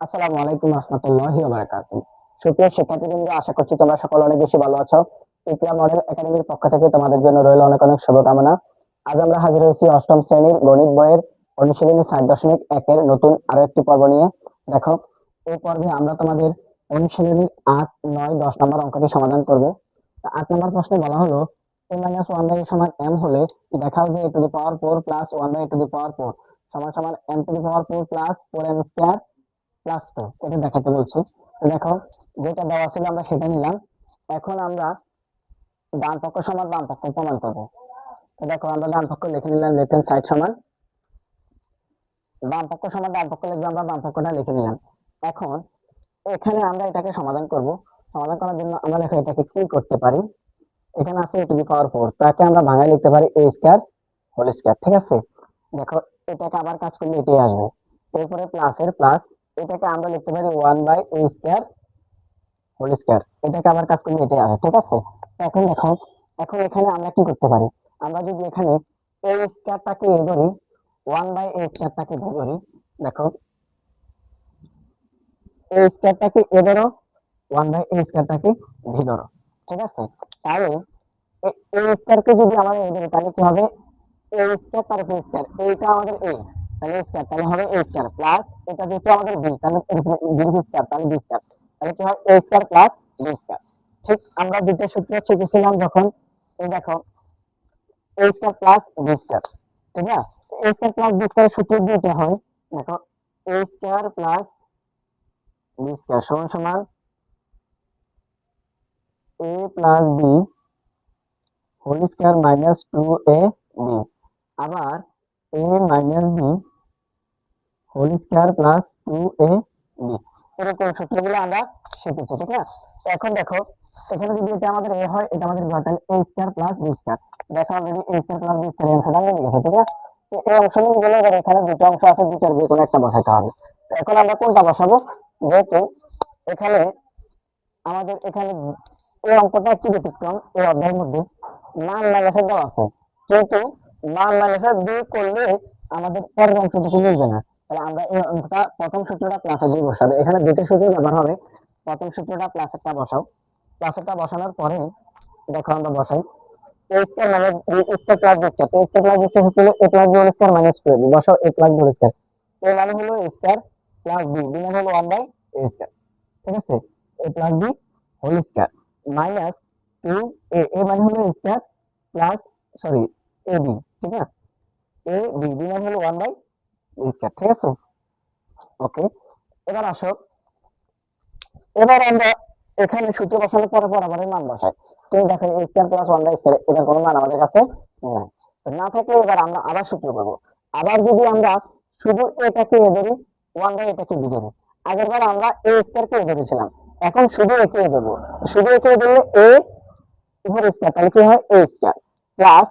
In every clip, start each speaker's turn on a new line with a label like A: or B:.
A: আসসালামু আলাইকুম রহমতুল্লাহি ওয়া বারাকাতুহু। সুপ্রিয় শিক্ষার্থীবৃন্দ, আশা করছি তোমরা সকলে অনেক বেশি ভালো আছো। ইকরা মডেল একাডেমির পক্ষ থেকে তোমাদের জন্য রইল অনেক অনেক শুভকামনা। আজ আমরা হাজির হয়েছি অষ্টম শ্রেণীর গণিত বইয়ের অনুশীলনী 7.1 এর নতুন আরো একটি পর্ব নিয়ে। দেখো, এই পর্বে আমরা তোমাদের অনুশীলনীর 8, 9, 10 নম্বর অঙ্কটি সমাধান করব। 8 নম্বর প্রশ্নে বলা হলো a - 1 বাই সমান m হলে দেখাও যে a to the power 4 plus 1 by to the power 4 সমান সমান m to the power 4 plus 4m square plus 2 এটা দেখাতে বলছে। তো দেখো, যেটা দেওয়া ছিল আমরা সেটা নিলাম। এখন আমরা ডান পক্ষ সমান বাম পক্ষ প্রমাণ করবো। তো দেখো, আমরা ডান পক্ষ লিখে নিলাম, লেফট হ্যান্ড সাইড সমান বাম পক্ষ সমান ডান পক্ষ লিখবো, আমরা বাম পক্ষটা লিখে নিলাম। এখন এখানে আমরা এটাকে সমাধান করব। সমাধান করার জন্য আমরা দেখো এটাকে কি করতে পারি। এখানে আছে a টু দি পাওয়ার 4, তাকে আমরা ভাঙায় লিখতে পারি a স্কয়ার হোল স্কয়ার। ঠিক আছে, দেখো এটাকে আবার কাজ করলে এটাই আসবে। এরপরে প্লাস এর প্লাস, এটাকে আমরা লিখতে পারি 1 by a square whole square. এটাকে আবার কাজ করলে এটাই আসে। ঠিক আছে, তো এখন দেখো, এখন এখানে আমরা কি করতে পারি। আমরা যদি এখানে a স্কয়ারটাকে a ধরি, 1 বাই a স্কয়ারটাকে b ধরি। দেখো, a স্কয়ারটাকে a ধরো, 1 বাই a স্কয়ারটাকে b ধরো। ঠিক আছে, তাহলে a স্কয়ারকে যদি আমরা a ধরি তাহলে কি হবে, a স্কয়ার তার উপর স্কয়ার, এইটা আমাদের a, তাহলে স্কয়ার, তাহলে হবে a স্কয়ার প্লাস এটা যেহেতু আমাদের b, তাহলে b স্কয়ার, তাহলে b স্কয়ার, তাহলে কি হয় a square plus b square. ঠিক আমরা দুটো সূত্র শিখেছিলাম যখন, এই দেখো a square plus b square, ঠিক না? a square plus b square সূত্র দুটো হয়। দেখো, a square plus b square সমান সমান a plus b whole square minus 2ab, আবার a minus b whole square plus 2ab, এরকম সূত্রগুলো আমরা শিখেছি। ঠিক না? তো এখন দেখো, এখানে যদি এটা আমাদের a হয়, এটা আমাদের b, তাহলে a square plus b square. দেখো already a square plus b square এর অংশটা মিলে গেছে। ঠিক আছে, তো এই অংশ মিলে গেলে এবার এখানে দুটো অংশ আছে, দুটোর যে কোনো একটা বসাতে হবে। তো এখন আমরা কোনটা বসাবো, যেহেতু এখানে আমাদের এখানে এই অঙ্কটা একটু ব্যতিক্রম, এই অধ্যায়ের মধ্যে মান মাইনাসের দেওয়া আছে, কিন্তু মান মাইনাসের দিয়ে করলে আমাদের পরের অংশটুকু মিলবে না। তাহলে আমরা এই অঙ্কটা প্রথম সূত্রটা প্লাসে দিয়ে বসাবো। এখানে দুটো সূত্র ব্যবহার হবে। প্রথম সূত্রটা প্লাসেরটা বসাও, প্লাসেরটা বসানোর পরে দেখো আমরা বসাই a স্কয়ার মানে b square plus b square. তো a square plus b square হলো a plus b whole square minus 2ab, বসাও a plus b whole square. a মানে হলো a square plus b, b মানে হলো 1 বাই a স্কয়ার। ঠিক আছে, a plus b whole square minus 2a, a মানে হলো a square plus, sorry, ab। ঠিক আছে, a b, b মানে হলো 1 বাই a স্কয়ার। ঠিক আছে, ওকে। এবার আসো, এবার আমরা এখানে সূত্র বসানোর পরে বরাবরের মান বসাই। তুমি দেখো a square plus 1 by square, এটার কোনো মান আমাদের কাছে নাই। তো না থাকলে এবার আমরা আবার সূত্র করবো। আবার যদি আমরা শুধু এটাকে এ ধরি, 1 বাই এটাকে বি ধরি। আগের বার আমরা a স্কয়ার কে ধরেছিলাম, এখন শুধু একে দেবো। শুধু একে ধরলে a হোল স্কয়ার, তাহলে কি হয় a square plus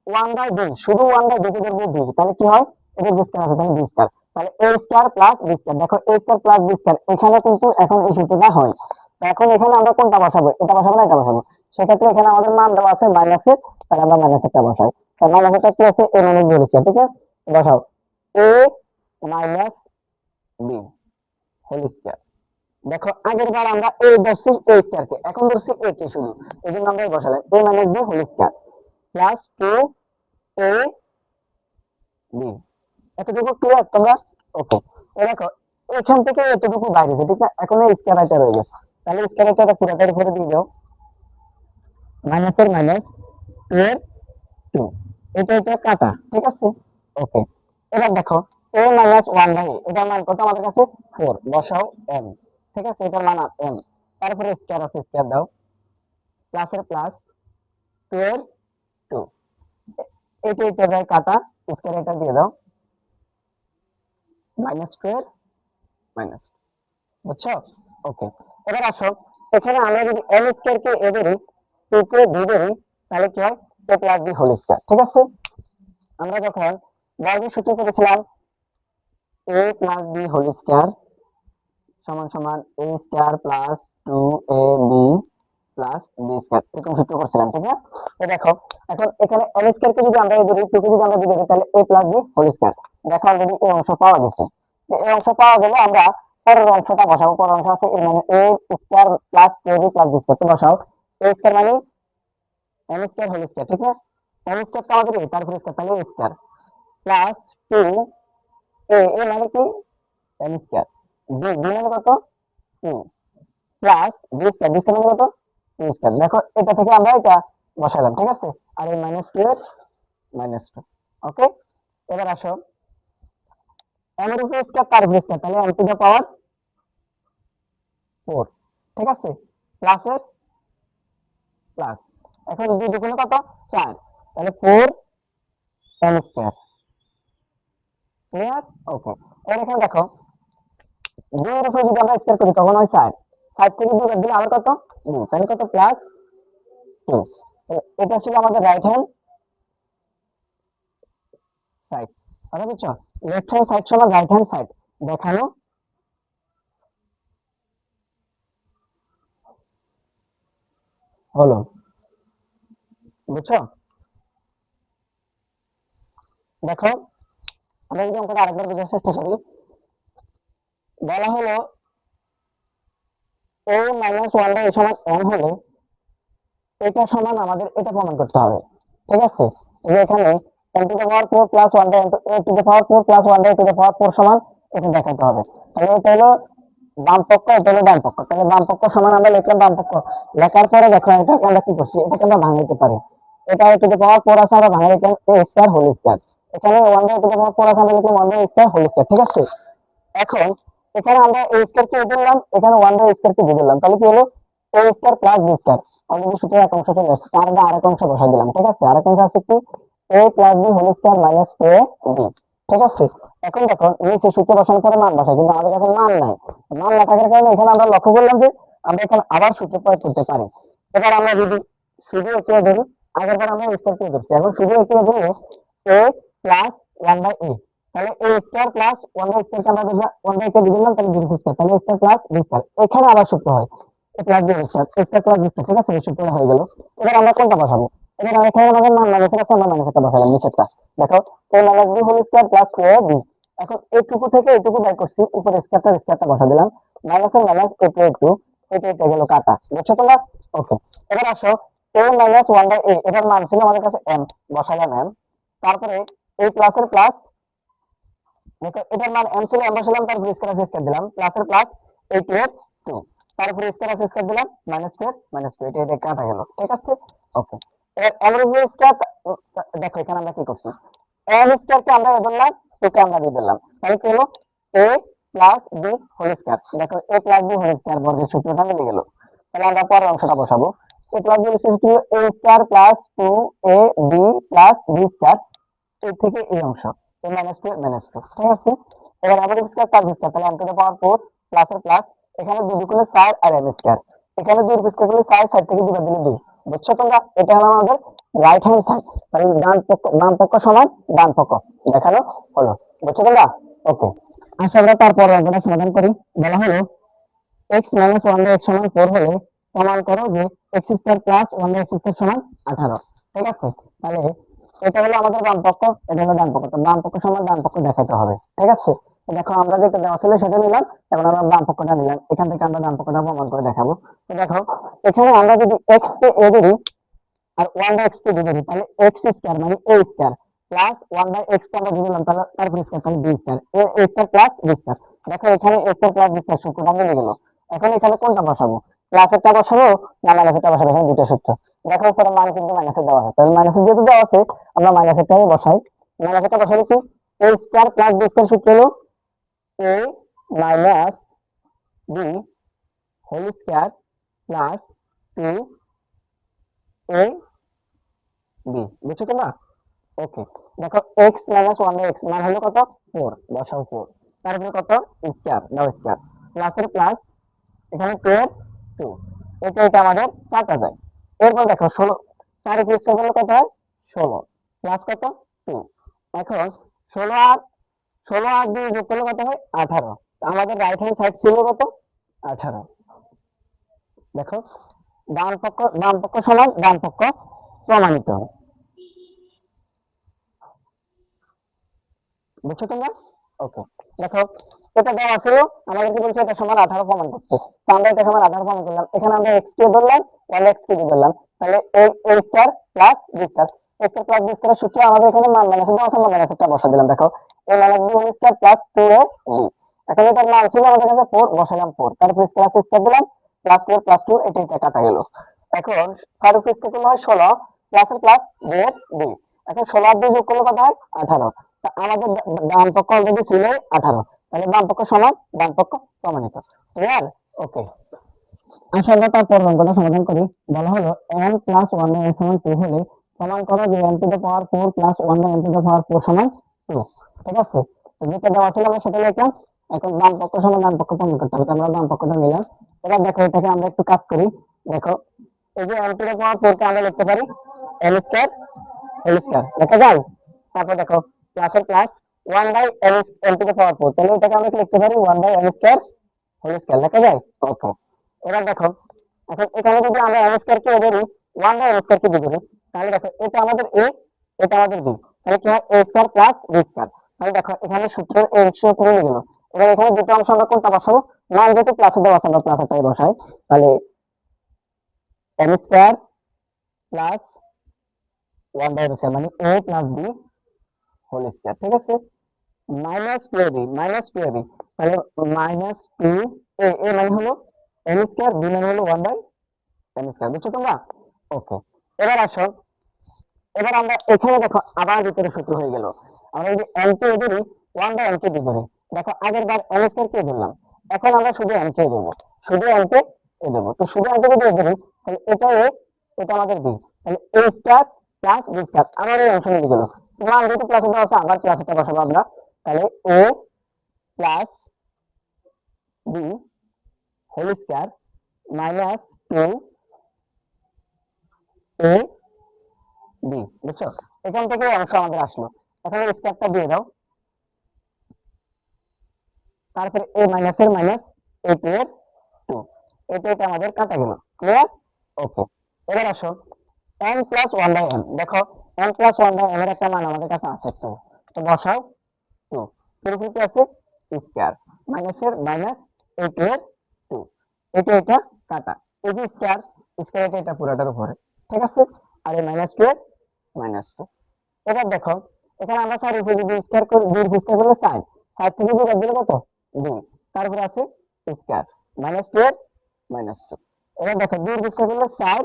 A: 1 by b, শুধু 1 বাই b কে ধরবো b, তাহলে কি হয়, এটা b স্কয়ার আছে, তাহলে b স্কয়ার, তাহলে a square plus b square. দেখো a square plus b square এখানে কিন্তু এখন এই সূত্রটা হয়। তো এখন এখানে আমরা কোনটা বসাবো, এটা বসাবো না এটা বসাবো? সেক্ষেত্রে এখানে আমাদের মান দেওয়া আছে মাইনাসের, তাহলে আমরা মাইনাসেরটা বসাই। তাহলে মাইনাসেরটা কি আছে, a মাইনাস b স্কয়ার। ঠিক আছে, বসাও a minus b whole square. দেখো আগের বার আমরা a ধরছি a স্কয়ার কে, এখন ধরছি a কে শুধু, এই জন্য আমরা বসালাম a minus b whole square plus 2a b। এতটুকু ক্লিয়ার তোমরা? ওকে। দেখো, এখান থেকে এতটুকু বাইরে আছে, ঠিক আছে, এখন এই স্কয়ারটা রয়ে গেছে, তাহলে স্কয়ারটা পুরোটার উপরে দিয়ে দাও, মাইনাসের মাইনাস 2 এর 2, এটা কাটা। ঠিক আছে, ওকে। এবার দেখো a মাইনাস 1 বাই এটার মান কত আমাদের কাছে, 4, বসাও m। ঠিক আছে, এটার মান m, তারপরে স্কয়ার আছে, স্কয়ার দাও, প্লাসের প্লাস 2 এর 2, এটা যায় কাটা, স্কয়ার এটা দিয়ে দাও, মাইনাস 2 এর মাইনাস, বুঝছো? ওকে। এবার আসো, এখানে আমরা যদি m স্কয়ার কে a ধরি, 2 কে b ধরি, তাহলে কি হয়, a plus b whole square. ঠিক আছে, আমরা যখন বর্গের সূত্র করেছিলাম a plus b whole square সমান সমান a square plus 2ab plus b square, এরকম সূত্র করছিলাম। ঠিক আছে, তো দেখো এখন এখানে m স্কয়ার কে যদি আমরা ধরি, 2 কে যদি আমরা ধরি, তাহলে a plus b whole square. দেখো অলরেডি এই অংশ পাওয়া গেছে। এই অংশ পাওয়া গেলে আমরা পরের অংশটা বসাবো। পরের অংশ আছে এ মানে a square plus 2b plus b square. তো বসাও এ স্কয়ার মানে এম স্কয়ার হোল স্কয়ার, ঠিক আছে? এম স্কয়ার তো আমাদের এ, তারপরে স্কয়ার, তাহলে এ স্কয়ার প্লাস 2 এ মানে কি এম স্কয়ার, বি মানে কত 2 plus B square, B square মানে কত 2 স্কয়ার। দেখো এটা থেকে আমরা এটা বসালাম, ঠিক আছে? আর এই -2 এর -2। ওকে, এবার আসো এম এর উপর স্কয়ার তার উপর স্কয়ার, তাহলে এম টু দ্য পাওয়ার 4, ঠিক আছে? প্লাসের প্লাস, এখন 2 দুগুণে কত 4, তাহলে 4 এম স্কয়ার। ক্লিয়ার? ওকে, এবার এখানে দেখো 2 এর উপর যদি আমরা স্কয়ার করি তখন হয় 4, 5 থেকে 2 বাদ দিলে আবার কত 2, তাহলে কত প্লাস 2। এটা ছিল আমাদের রাইট হ্যান্ড সাইড, কথা বুঝছো? লেফট হ্যান্ড সাইড সমান রাইট হ্যান্ড সাইড দেখানো হলো, বুঝছো? দেখো আমরা যদি অঙ্কটা আরেকবার বোঝার চেষ্টা করি, বলা হলো a মাইনাস 1 এর সমান n হলে এটা সমান আমাদের এটা প্রমাণ করতে হবে, ঠিক আছে? যে এখানে n to the power 4 plus 1 a two the power 4 plus 1 a two the power 4 সমান এটা দেখাতে হবে। তাহলে এটা হলো বাম পক্ষ, এটা হলো ডান পক্ষ। তাহলে বাম পক্ষ সমান আমরা লিখলাম বাম পক্ষ, লেখার পরে দেখো এটাকে আমরা কি করছি, এটাকে আমরা ভাঙাইতে পারি। এটা a টু দ্য পাওয়ার 4 আছে, আমরা ভাঙাই লিখলাম a স্কয়ার হোল স্কয়ার। এখানে 1 a টু দ্য পাওয়ার 4 আছে, আমরা লিখলাম 1 a স্কয়ার হোল স্কয়ার, ঠিক আছে? এখন এখানে আমরা a স্কয়ার কে দিলাম, এখানে 1 a স্কয়ার কে দিলাম, তাহলে কি হলো a square plus b square. Already সূত্রের এক অংশ চলে আসছে, তার মধ্যে আরেক অংশ বসাই দিলাম, ঠিক আছে? আরেক অংশ আছে কি a plus b whole square minus 2ab, ঠিক আছে? এখন দেখো নিচে সূত্র বসানোর পরে মান বসাই, কিন্তু আমাদের কাছে মান নাই। মান না থাকার কারণে এখানে আমরা লক্ষ্য করলাম যে আমরা এখানে আবার সূত্র প্রয়োগ করতে পারি। এবার আমরা যদি শুধু এঁকে ধরি, আগের বার আমরা স্কয়ার কে ধরছি, এখন শুধু এঁকে ধরবো a প্লাস 1 বাই a, তাহলে a square plus 1 by square কে আমরা 1 বাই কে দিলাম, তাহলে b স্কয়ার, তাহলে a square plus b square. এখানে আবার সূত্র হয় a plus b square, a square plus b square, ঠিক আছে? এই সূত্রটা হয়ে গেল। এবার আমরা কোনটা বসাবো? এবার আমরা এখানে আমাদের মান মাইনাসের আছে, আমরা মাইনাসটা বসালাম নিচেরটা। দেখো a minus b whole square plus 2ab। এখন এইটুকু থেকে এইটুকু বাই করছি, উপরে স্কয়ারটা বসা দিলাম, মাইনাসের মাইনাস একটু এটা গেল কাটা, বুঝছো তোমরা? ওকে, এবার আসো a মাইনাস 1 বাই a, এটার মান ছিল আমাদের কাছে m, বসালাম m। তারপরে a প্লাসের প্লাস, দেখো এটার মান m ছিল, m বসালাম, তারপর স্কয়ার আছে স্কয়ার দিলাম, প্লাসের প্লাস 2, তারপরে স্কয়ার আছে স্কয়ার দিলাম, -2 এটা কাটা গেল, ঠিক আছে? ওকে, এবার m এর স্কয়ার, দেখো এখানে আমরা কি করছি, m স্কয়ার কে আমরা বললাম 2 কে আমরা দিয়ে দিলাম, তাহলে কি হলো a plus b whole square. দেখো a plus b whole square বর্গের সূত্রটা মিলে গেল। তাহলে আমরা পরের অংশটা বসাবো। a প্লাস b সূত্র a square plus 2ab plus b square, এর থেকে এই অংশ -2, ঠিক আছে? এবার আমাদের স্কয়ার প্লাস স্কয়ার, তাহলে m টু দ্য পাওয়ার 4 প্লাসের প্লাস, এখানে 2 দুগুণে 4 আর m স্কয়ার, এখানে 2 স্কয়ার করলে 4, 4 থেকে 2 বাদ দিলে 2, বুঝছো তোমরা? এটা হলো আমাদের রাইট হ্যান্ড সাইড, তাহলে বাম পক্ষ সমান ডান পক্ষ দেখানো হলো, বুঝছো তোমরা? ওকে, আচ্ছা আমরা তারপরে অঙ্কটা সমাধান করি। বলা হলো x মাইনাস 1 বাই x সমান 4 হলে প্রমাণ করো যে x square plus 1 by x square সমান 18, ঠিক আছে? তাহলে এটা হলো আমাদের বাম পক্ষ, এটা হলো ডান পক্ষ, তো বাম পক্ষ সমান ডান পক্ষ দেখাতে হবে, ঠিক আছে? তো দেখো আমরা যেটা দেওয়া ছিল সেটা নিলাম, এখন আমরা বাম পক্ষটা নিলাম, এখান থেকে আমরা ডান পক্ষটা প্রমাণ করে দেখাবো। তো দেখো এখানে আমরা যদি x কে a ধরি আর 1 বাই x কে b ধরি, তাহলে x স্কয়ার মানে a square plus 1 by x কে আমরা দিলাম, তাহলে তারপর স্কয়ার, তাহলে b square, a square plus b square. দেখো এখানে a square plus b square সূত্রটা মিলে গেল। এখন এখানে কোনটা বসাবো, প্লাসেরটা বসাবো না মাইনাসেরটা বসাবো? এখানে দুটো সূত্র, দেখো উপরে মান কিন্তু মাইনাসের দেওয়া আছে, তাহলে মাইনাসের যেহেতু দেওয়া আছে আমরা মাইনাসেরটাই বসাই। মাইনাসেরটা বসালে কি a square plus b square সূত্র হলো a minus b whole square plus 2a b, বুঝছো তোমরা? ওকে, দেখো x মাইনাস 1 বাই x মান হলো কত 4, বসাও 4, তারপরে কত স্কয়ার দাও স্কয়ার, প্লাসের প্লাস, এখানে 2 এটা আমাদের কাটা যায়। এরপর দেখো 16, 4 এর স্কয়ার করলে কত হয় 16 প্লাস কত 2, এখন 16 আর 2 যোগ করলে কত হয় 18, আমাদের রাইট হ্যান্ড সাইড ছিল কত 18। দেখো বাম পক্ষ সমান ডান পক্ষ প্রমাণিত, বুঝছো তোমরা? ওকে, দেখো এটা দেওয়া ছিল, আমাদেরকে বলছে এটা সমান 18 প্রমাণ করতে। তো আমরা এটা সমান 18 প্রমাণ করলাম। এখানে আমরা x কে ধরলাম, তাহলে x কে ধরলাম, তাহলে a square plus b square, a square plus b square সূত্র আমাদের এখানে মান মাইনাস দেওয়া আছে, আমরা মাইনাসটা বসা দিলাম। দেখো a minus b whole square plus 2ab, এখন এটার মান ছিল আমাদের কাছে 4, বসালাম 4, তারপর স্কয়ার স্কয়ার দিলাম, প্লাস 4 প্লাস 2, এটা কাটা গেল। এখন তার উপর স্কয়ার করলে হয় 16, প্লাস এর প্লাস 2 এর 2, এখন 16 আর 2 যোগ করলে কত হয় 18। তা আমাদের ডান পক্ষ অলরেডি ছিল 18, তাহলে বাম পক্ষ সমান ডান পক্ষ প্রমাণিত। ক্লিয়ার? ওকে, আসলে আমরা তারপর অঙ্কটা সমাধান করি। বলা হলো n প্লাস 1 বাই n সমান 2 হলে প্রমাণ করো যে n to the power 4 plus 1 by n to the power 4 সমান 2। ঠিক আছে, তো যেটা দেওয়া ছিল আমরা সেটা লিখলাম। এখন বাম পক্ষ সমান ডান পক্ষ প্রমাণ করতে হবে, তো আমরা বাম পক্ষটা নিলাম। এবার দেখো এটাকে আমরা একটু কাজ করি। দেখো এই যে n টু দ্য পাওয়ার 4 কে আমরা লিখতে পারি n স্কয়ার হোল স্কয়ার, লেখা যায়। তারপর দেখো প্লাস এর plus 1 by n to the power 4, তাহলে এটাকে আমরা লিখতে পারি 1 by n square whole square, লেখা যায়। ওকে, এবার দেখো এখন এখানে যদি আমরা n স্কয়ার কে ধরি, 1 বাই n স্কয়ার কে ধরি, তাহলে দেখো এটা আমাদের a, এটা আমাদের b, তাহলে কি হয় a square plus b square. তাহলে দেখো এখানে সূত্রের a অংশ মিলে গেল। এবার এখানে দুটো অংশ আমরা কোনটা বসাবো, মান যেহেতু প্লাসে দেওয়া আছে আমরা প্লাসেরটাই বসাই, তাহলে n square plus 1 by n square মানে a plus b whole square. ঠিক আছে, মাইনাস 2ab, মাইনাস 2ab, তাহলে মাইনাস 2a, a মানে হলো n স্কয়ার, b মানে হলো 1 বাই n স্কয়ার। বুঝছো তোমরা? ওকে, এবার আসো, এবার আমরা এখানে দেখো আবার ভিতরে সূত্র হয়ে গেল। আমরা যদি n কে ধরি, 1 বাই n কে ধরি, দেখো আগের বার n স্কয়ার কে ধরলাম, এখন আমরা শুধু n কে ধরবো, শুধু n কে ধরবো। তো শুধু n কে যদি ধরি, তাহলে এটা a, এটা আমাদের b, তাহলে a square plus b square, আমার এই অংশ মিলে গেল। মান যেহেতু প্লাসে দেওয়া আছে আবার প্লাসটা বসাবো আমরা, তাহলে a plus b whole square minus 2a b। বুঝছো, এখান থেকে অংশ আমাদের আসলো। এখানে স্কয়ারটা দিয়ে দাও, তারপরে a মাইনাস এর মাইনাস a টু এর 2, এটা আমাদের কাটা গেল। ক্লিয়ার? ওকে, এবার আসো n প্লাস 1 বাই n, দেখো n প্লাস 1 বাই n এর একটা মান আমাদের কাছে আছে 2, তো বসাও 2, পুরোপুরি কি আছে স্কয়ার মাইনাস এর মাইনাস a টু এর 2, এটা কাটা, এই যে স্কয়ার স্কয়ার এটা পুরোটার উপরে। ঠিক আছে, আর এই মাইনাস 2 এর মাইনাস 2। এবার দেখো এখানে আমরা 4 উপরে যদি স্কয়ার করি, 2 স্কয়ার করলে 4, 4 থেকে 2 বাদ দিলে কত 2, তারপরে আছে স্কয়ার মাইনাস 2 এর মাইনাস 2। এবার দেখো 2 স্কয়ার করলে 4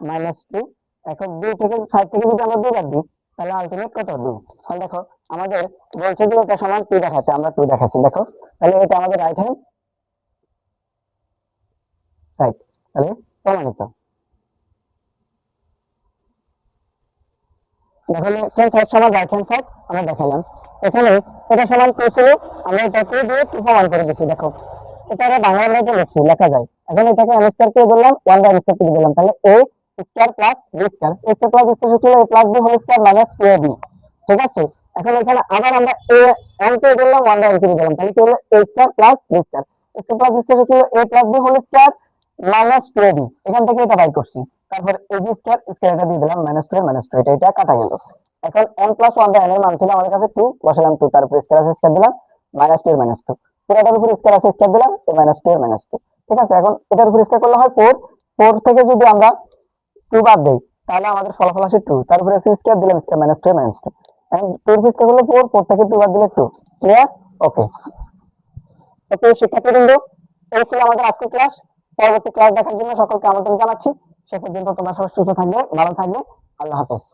A: মাইনাস 2, এখন 2 থেকে 4 থেকে যদি আমরা 2 বাদ দিই, তাহলে আলটিমেট কত 2। তাহলে দেখো আমাদের বলছে যে এটা সমান 2 দেখাচ্ছে, আমরা 2 দেখাচ্ছি। দেখো তাহলে এটা আমাদের রাইট হ্যান্ড সাইড, তাহলে প্রমাণিত। দেখো লেফট হ্যান্ড সাইড সমান রাইট হ্যান্ড সাইড আমরা দেখালাম। এখানে এটা সমান 2 ছিল, আমরা এটাকে দিয়ে 2 প্রমাণ করে দিয়েছি। দেখো এটা আমরা বাংলা লেখা লিখছি, লেখা যায়। এখন এটাকে n স্কয়ার কে বললাম, 1 বাই n স্কয়ার কে দিলাম, তাহলে a square plus b square, a square plus b square হলো a plus b whole square minus 2ab। ঠিক আছে, এখন এখানে আবার আমরা a n কে বললাম, 1 বাই n কে দিলাম, তাহলে কি হলো a square plus b square, a square plus b square হলো a plus b whole square minus 2ab। এখান থেকে এটা বাই করছি, তারপর ab স্কয়ার স্কয়ার এটা দিয়ে দিলাম, মাইনাস 2 মাইনাস 2, এটা কাটা গেল। এখন n প্লাস 1 বাই n এর মান ছিল আমাদের কাছে 2, বসালাম 2, তারপর স্কয়ার আছে স্কয়ার দিলাম, মাইনাস 2 এর মাইনাস 2, পুরোটার উপর স্কয়ার আছে স্কয়ার দিলাম, মাইনাস 2 এর মাইনাস 2। ঠিক আছে, এখন এটার উপর স্কয়ার করলে হয় 4, 4 থেকে যদি আমরা 2 বাদ দেই, তাহলে আমাদের ফলাফল আসে 2, তারপরে আছে স্কয়ার দিলাম স্কয়ার মাইনাস 2 এর মাইনাস 2, এখন 2 এর স্কয়ার করলে 4, 4 থেকে 2 বাদ দিলে 2। ক্লিয়ার? ওকে, ওকে শিক্ষার্থীবৃন্দ, এই ছিল আমাদের আজকের ক্লাস। পরবর্তী ক্লাস দেখার জন্য সকলকে আমন্ত্রণ জানাচ্ছি। সে পর্যন্ত তোমরা সবাই সুস্থ থাকবে, ভালো থাকবে। আল্লাহ হাফেজ।